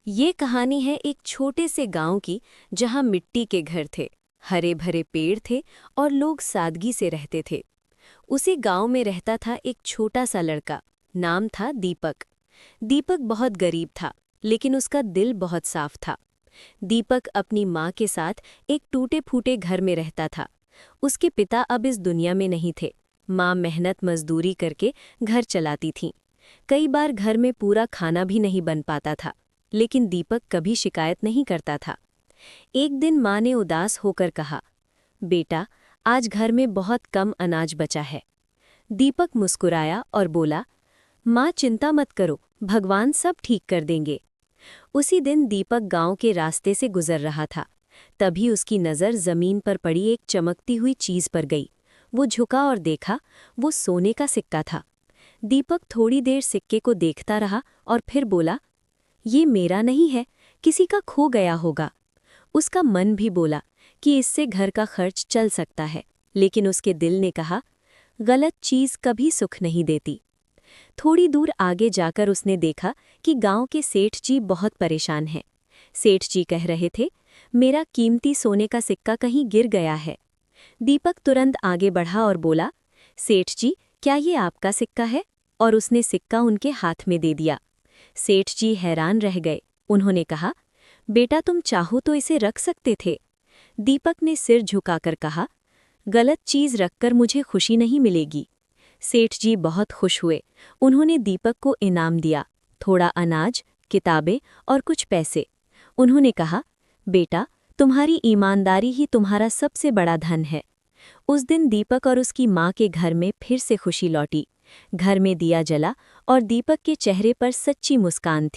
ये कहानी है एक छोटे से गांव की जहां मिट्टी के घर थे, हरे भरे पेड़ थे और लोग सादगी से रहते थे। उसी गांव में रहता था एक छोटा सा लड़का। नाम था दीपक। दीपक बहुत गरीब था, लेकिन उसका दिल बहुत साफ था। दीपक अपनी माँ के साथ एक टूटे फूटे घर में रहता था। उसके पिता अब इस दुनिया में नहीं थे। माँ मेहनत मजदूरी करके घर चलाती थीं। कई बार घर में पूरा खाना भी नहीं बन पाता था, लेकिन दीपक कभी शिकायत नहीं करता था। एक दिन माँ ने उदास होकर कहा, बेटा, आज घर में बहुत कम अनाज बचा है। दीपक मुस्कुराया और बोला, माँ चिंता मत करो, भगवान सब ठीक कर देंगे। उसी दिन दीपक गांव के रास्ते से गुजर रहा था। तभी उसकी नज़र जमीन पर पड़ी एक चमकती हुई चीज पर गई। वो झुका और देखा, वो सोने का सिक्का था। दीपक थोड़ी देर सिक्के को देखता रहा और फिर बोला, ये मेरा नहीं है, किसी का खो गया होगा। उसका मन भी बोला कि इससे घर का खर्च चल सकता है, लेकिन उसके दिल ने कहा, गलत चीज कभी सुख नहीं देती। थोड़ी दूर आगे जाकर उसने देखा कि गांव के सेठ जी बहुत परेशान हैं। सेठ जी कह रहे थे, मेरा कीमती सोने का सिक्का कहीं गिर गया है। दीपक तुरंत आगे बढ़ा और बोला, सेठ जी, क्या ये आपका सिक्का है? और उसने सिक्का उनके हाथ में दे दिया। सेठ जी हैरान रह गए। उन्होंने कहा, बेटा, तुम चाहो तो इसे रख सकते थे। दीपक ने सिर झुकाकर कहा, गलत चीज रखकर मुझे खुशी नहीं मिलेगी। सेठ जी बहुत खुश हुए। उन्होंने दीपक को इनाम दिया, थोड़ा अनाज, किताबें और कुछ पैसे। उन्होंने कहा, बेटा, तुम्हारी ईमानदारी ही तुम्हारा सबसे बड़ा धन है। उस दिन दीपक और उसकी माँ के घर में फिर से खुशी लौटी। घर में दिया जला और दीपक के चेहरे पर सच्ची मुस्कान थी।